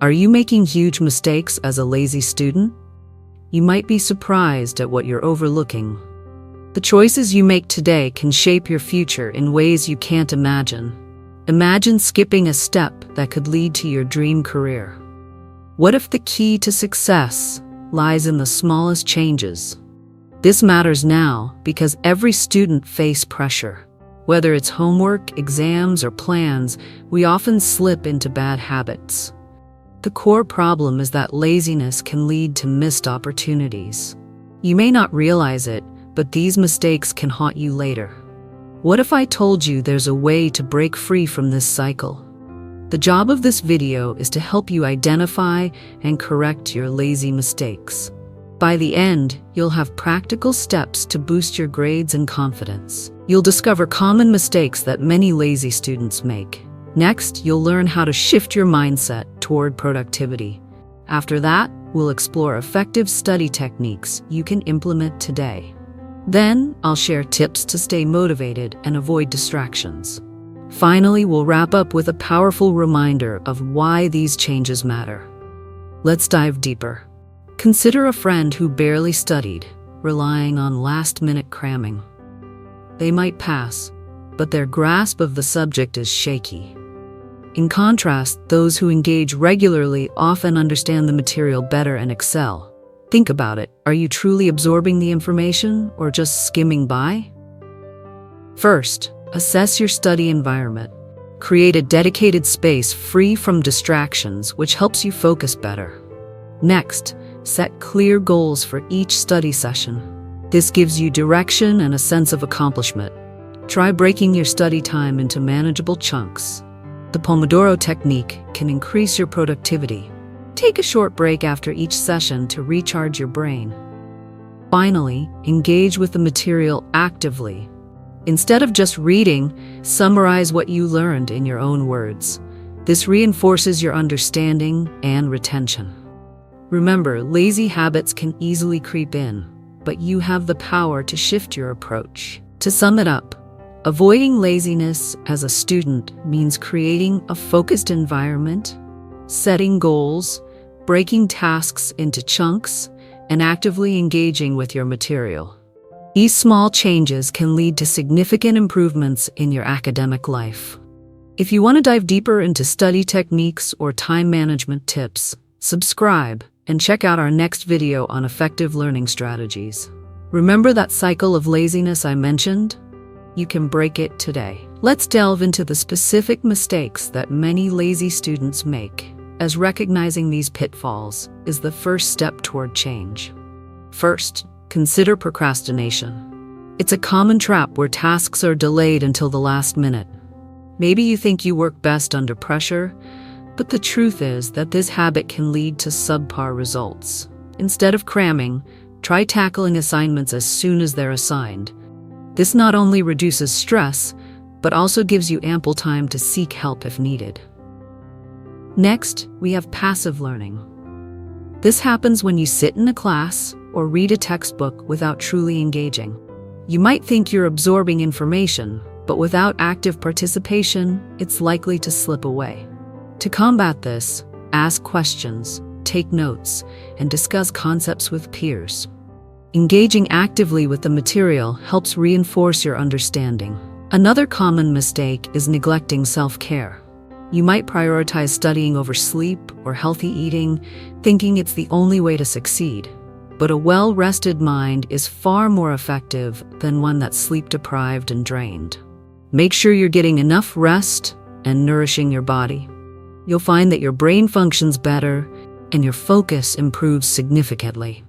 Are you making huge mistakes as a lazy student? You might be surprised at what you're overlooking. The choices you make today can shape your future in ways you can't imagine. Imagine skipping a step that could lead to your dream career. What if the key to success lies in the smallest changes? This matters now because every student faces pressure. Whether it's homework, exams, or plans, we often slip into bad habits. The core problem is that laziness can lead to missed opportunities. You may not realize it, but these mistakes can haunt you later. What if I told you there's a way to break free from this cycle? The job of this video is to help you identify and correct your lazy mistakes. By the end, you'll have practical steps to boost your grades and confidence. You'll discover common mistakes that many lazy students make. Next, you'll learn how to shift your mindset toward productivity. After that, we'll explore effective study techniques you can implement today. Then, I'll share tips to stay motivated and avoid distractions. Finally, we'll wrap up with a powerful reminder of why these changes matter. Let's dive deeper. Consider a friend who barely studied, relying on last-minute cramming. They might pass, but their grasp of the subject is shaky. In contrast, those who engage regularly often understand the material better and excel. Think about it. Are you truly absorbing the information or just skimming by? First, assess your study environment. Create a dedicated space free from distractions, which helps you focus better. Next, set clear goals for each study session. This gives you direction and a sense of accomplishment. Try breaking your study time into manageable chunks. The Pomodoro technique can increase your productivity. Take a short break after each session to recharge your brain. Finally, engage with the material actively. Instead of just reading, summarize what you learned in your own words. This reinforces your understanding and retention. Remember, lazy habits can easily creep in, but you have the power to shift your approach. To sum it up, avoiding laziness as a student means creating a focused environment, setting goals, breaking tasks into chunks, and actively engaging with your material. These small changes can lead to significant improvements in your academic life. If you want to dive deeper into study techniques or time management tips, subscribe and check out our next video on effective learning strategies. Remember that cycle of laziness I mentioned? You can break it today. Let's delve into the specific mistakes that many lazy students make, as recognizing these pitfalls is the first step toward change. First, consider procrastination. It's a common trap where tasks are delayed until the last minute. Maybe you think you work best under pressure, but the truth is that this habit can lead to subpar results. Instead of cramming, try tackling assignments as soon as they're assigned. This not only reduces stress, but also gives you ample time to seek help if needed. Next, we have passive learning. This happens when you sit in a class or read a textbook without truly engaging. You might think you're absorbing information, but without active participation, it's likely to slip away. To combat this, ask questions, take notes, and discuss concepts with peers. Engaging actively with the material helps reinforce your understanding. Another common mistake is neglecting self-care. You might prioritize studying over sleep or healthy eating, thinking it's the only way to succeed. But a well-rested mind is far more effective than one that's sleep-deprived and drained. Make sure you're getting enough rest and nourishing your body. You'll find that your brain functions better and your focus improves significantly.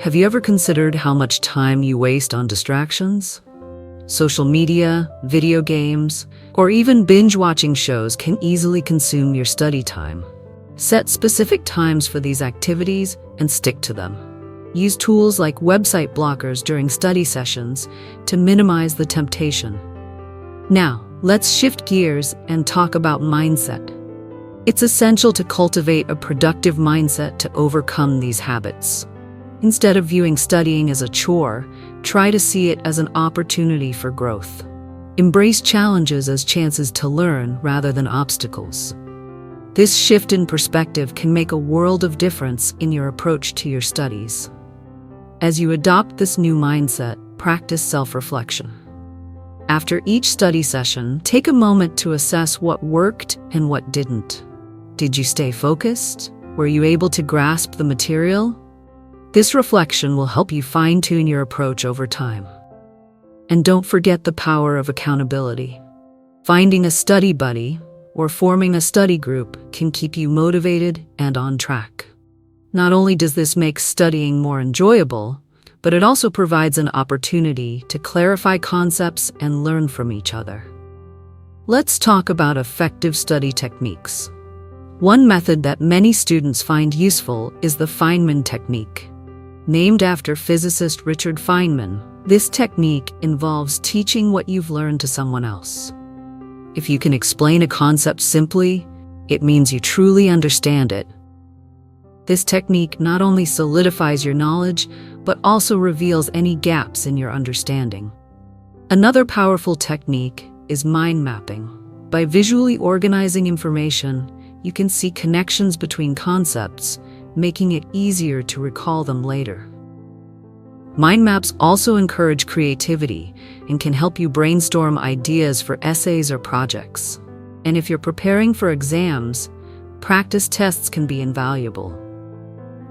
Have you ever considered how much time you waste on distractions? Social media, video games, or even binge-watching shows can easily consume your study time. Set specific times for these activities and stick to them. Use tools like website blockers during study sessions to minimize the temptation. Now, let's shift gears and talk about mindset. It's essential to cultivate a productive mindset to overcome these habits. Instead of viewing studying as a chore, try to see it as an opportunity for growth. Embrace challenges as chances to learn rather than obstacles. This shift in perspective can make a world of difference in your approach to your studies. As you adopt this new mindset, practice self-reflection. After each study session, take a moment to assess what worked and what didn't. Did you stay focused? Were you able to grasp the material? This reflection will help you fine-tune your approach over time. And don't forget the power of accountability. Finding a study buddy or forming a study group can keep you motivated and on track. Not only does this make studying more enjoyable, but it also provides an opportunity to clarify concepts and learn from each other. Let's talk about effective study techniques. One method that many students find useful is the Feynman technique. Named after physicist Richard Feynman, this technique involves teaching what you've learned to someone else. If you can explain a concept simply, it means you truly understand it. This technique not only solidifies your knowledge, but also reveals any gaps in your understanding. Another powerful technique is mind mapping. By visually organizing information, you can see connections between concepts, making it easier to recall them later. Mind maps also encourage creativity and can help you brainstorm ideas for essays or projects. And if you're preparing for exams, practice tests can be invaluable.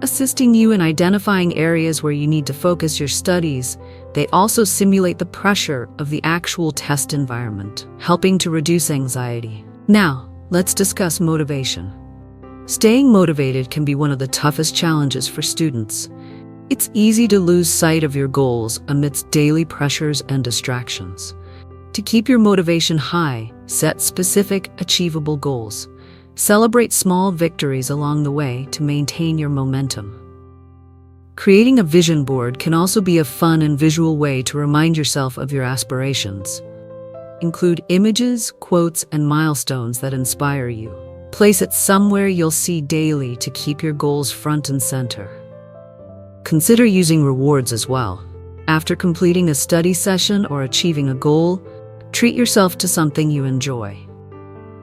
Assisting you in identifying areas where you need to focus your studies, they also simulate the pressure of the actual test environment, helping to reduce anxiety. Now, let's discuss motivation. Staying motivated can be one of the toughest challenges for students. It's easy to lose sight of your goals amidst daily pressures and distractions. To keep your motivation high, set specific, achievable goals. Celebrate small victories along the way to maintain your momentum. Creating a vision board can also be a fun and visual way to remind yourself of your aspirations. Include images, quotes, and milestones that inspire you. Place it somewhere you'll see daily to keep your goals front and center. Consider using rewards as well. After completing a study session or achieving a goal, treat yourself to something you enjoy.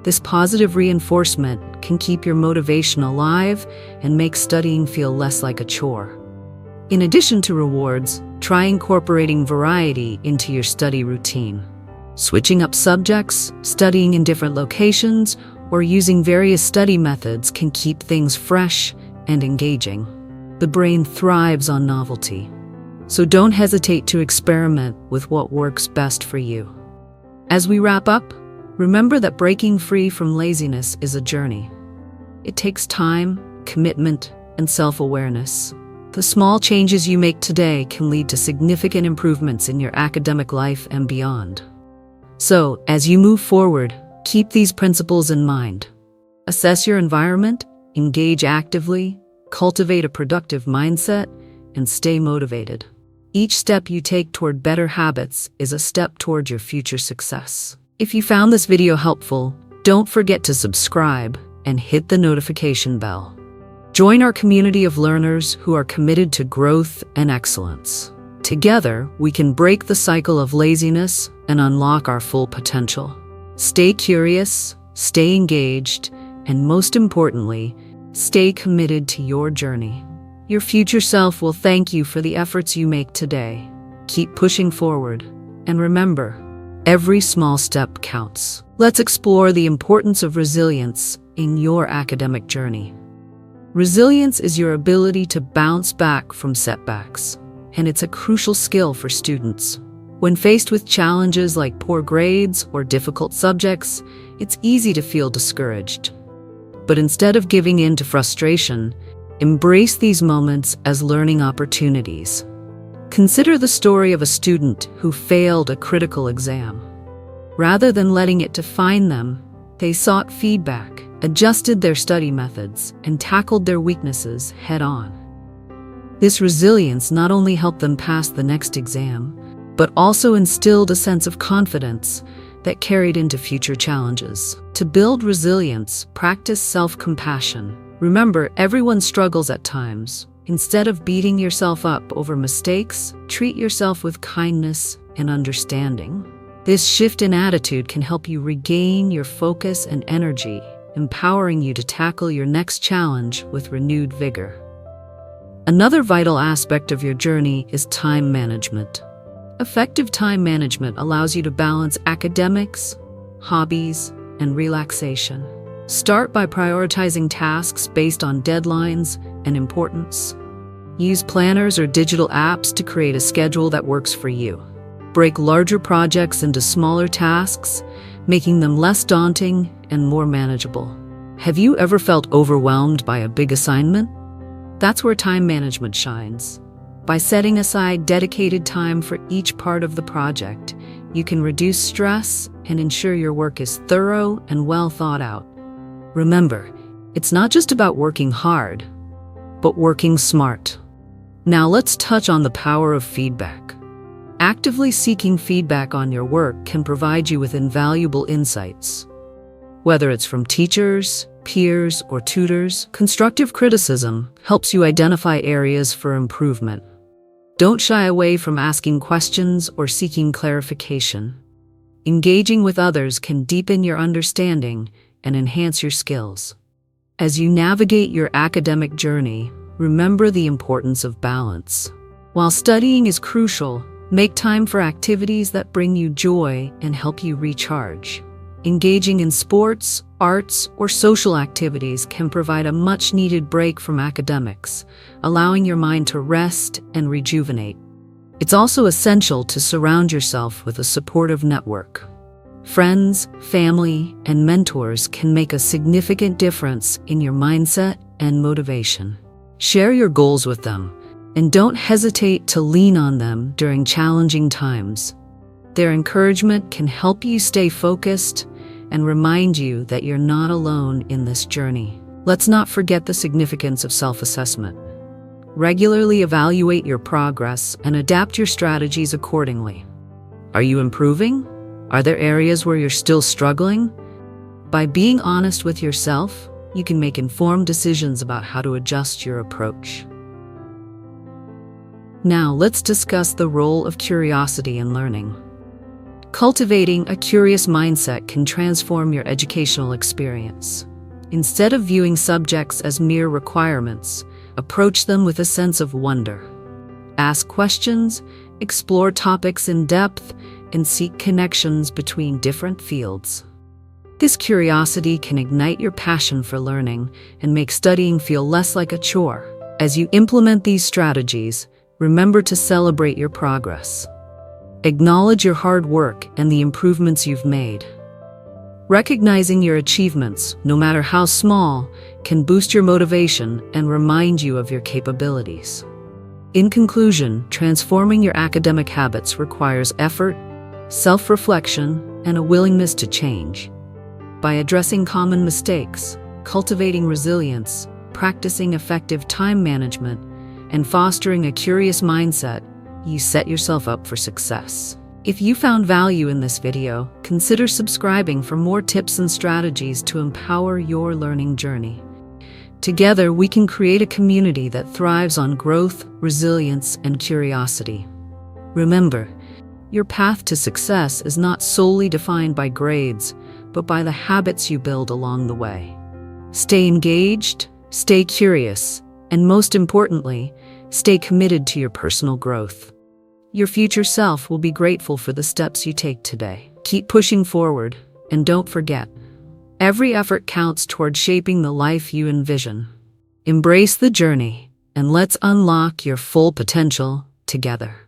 This positive reinforcement can keep your motivation alive and make studying feel less like a chore. In addition to rewards, try incorporating variety into your study routine. Switching up subjects, studying in different locations, or using various study methods can keep things fresh and engaging. The brain thrives on novelty, so don't hesitate to experiment with what works best for you. As we wrap up, remember that breaking free from laziness is a journey. It takes time, commitment, and self-awareness. The small changes you make today can lead to significant improvements in your academic life and beyond. So, as you move forward, keep these principles in mind. Assess your environment, engage actively, cultivate a productive mindset, and stay motivated. Each step you take toward better habits is a step toward your future success. If you found this video helpful, don't forget to subscribe and hit the notification bell. Join our community of learners who are committed to growth and excellence. Together, we can break the cycle of laziness and unlock our full potential. Stay curious, stay engaged, and most importantly, stay committed to your journey. Your future self will thank you for the efforts you make today. Keep pushing forward, and remember, every small step counts. Let's explore the importance of resilience in your academic journey. Resilience is your ability to bounce back from setbacks, and it's a crucial skill for students. When faced with challenges like poor grades or difficult subjects, it's easy to feel discouraged. But instead of giving in to frustration, embrace these moments as learning opportunities. Consider the story of a student who failed a critical exam. Rather than letting it define them, they sought feedback, adjusted their study methods, and tackled their weaknesses head-on. This resilience not only helped them pass the next exam, but also instilled a sense of confidence that carried into future challenges. To build resilience, practice self-compassion. Remember, everyone struggles at times. Instead of beating yourself up over mistakes, treat yourself with kindness and understanding. This shift in attitude can help you regain your focus and energy empowering you to tackle your next challenge with renewed vigor. Another vital aspect of your journey is time management. Effective time management allows you to balance academics, hobbies, and relaxation. Start by prioritizing tasks based on deadlines and importance. Use planners or digital apps to create a schedule that works for you. Break larger projects into smaller tasks, making them less daunting and more manageable. Have you ever felt overwhelmed by a big assignment? That's where time management shines. By setting aside dedicated time for each part of the project, you can reduce stress and ensure your work is thorough and well thought out. Remember, it's not just about working hard, but working smart. Now let's touch on the power of feedback. Actively seeking feedback on your work can provide you with invaluable insights. Whether it's from teachers, peers, or tutors, constructive criticism helps you identify areas for improvement. Don't shy away from asking questions or seeking clarification. Engaging with others can deepen your understanding and enhance your skills. As you navigate your academic journey, remember the importance of balance. While studying is crucial, make time for activities that bring you joy and help you recharge. Engaging in sports, arts, or social activities can provide a much-needed break from academics, allowing your mind to rest and rejuvenate. It's also essential to surround yourself with a supportive network. Friends, family, and mentors can make a significant difference in your mindset and motivation. Share your goals with them, and don't hesitate to lean on them during challenging times. Their encouragement can help you stay focused and remind you that you're not alone in this journey. Let's not forget the significance of self-assessment. Regularly evaluate your progress and adapt your strategies accordingly. Are you improving? Are there areas where you're still struggling? By being honest with yourself, you can make informed decisions about how to adjust your approach. Now, let's discuss the role of curiosity in learning. Cultivating a curious mindset can transform your educational experience. Instead of viewing subjects as mere requirements, approach them with a sense of wonder. Ask questions, explore topics in depth, and seek connections between different fields. This curiosity can ignite your passion for learning and make studying feel less like a chore. As you implement these strategies, remember to celebrate your progress. Acknowledge your hard work and the improvements you've made. Recognizing your achievements, no matter how small, can boost your motivation and remind you of your capabilities. In conclusion, transforming your academic habits requires effort, self-reflection, and a willingness to change. By addressing common mistakes, cultivating resilience, practicing effective time management, and fostering a curious mindset, you set yourself up for success. If you found value in this video, consider subscribing for more tips and strategies to empower your learning journey. Together, we can create a community that thrives on growth, resilience, and curiosity. Remember, your path to success is not solely defined by grades, but by the habits you build along the way. Stay engaged, stay curious, and most importantly, stay committed to your personal growth. Your future self will be grateful for the steps you take today. Keep pushing forward, and don't forget, every effort counts toward shaping the life you envision. Embrace the journey, and let's unlock your full potential together.